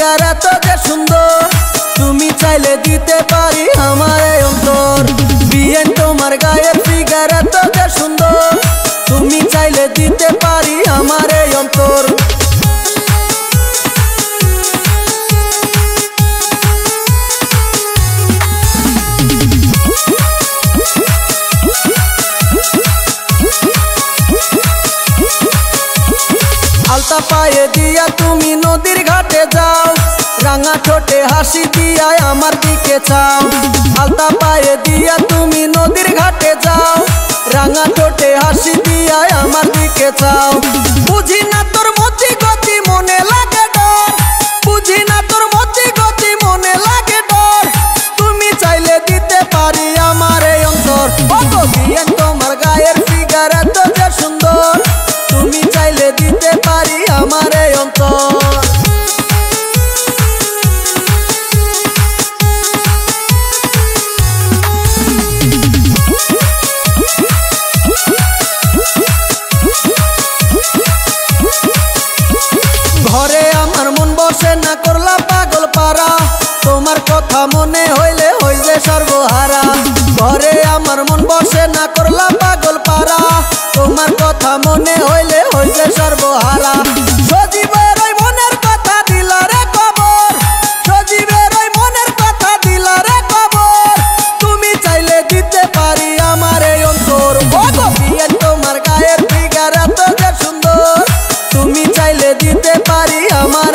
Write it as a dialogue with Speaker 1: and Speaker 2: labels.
Speaker 1: Figure এত যে সুন্দর, তুমি চাইলে দিতে পারি আমার অন্তর। বিয়েন তোমার গায়ের ফিগার এত যে সুন্দর, তুমি চাইলে দিতে পারি আমার অন্তর। আলতা পায়ে দিয়া তুমি নদীর ঘাটে যাও, রাঙা ঠোঁটে হাসি দিয়া আমার দিকে চাও। আলতা পায়ে দিয়া তুমি নদীর ঘাটে যাও, রাঙা ঠোঁটে হাসি দিয়া আমার দিকে চাও। বুঝি না তোর মতি গতি মনে লাগে ডর, বুঝি না তোর মতি গতি মনে লাগে ডর, তুমি চাইলে দিতে পারি আমার অন্তর। বিয়েন তোমার গায়ের ফিগার এত যে সুন্দর, তুমি চাইলে দিতে পারি আমার অন্তর। ঘরে আমার মন বসে না, করলা পাগল পারা, তোমার কথা মনে হইলে হই যে সর্বহারা। ঘরে আমার মন বসে না, করলা পাগল পারা, তোমার কথা মনে হইলে হই যে সর্বহারা। সজীবের ওই মনের কথা দিলা রে খবর, সজীবের ওই মনের কথা দিলা রে খবর, তুমি চাইলে দিতে পারি আমার অন্তর। বিয়েন তোমার গায়ের ফিগার এত যে সুন্দর, তুমি চাইলে দিতে পারি আমার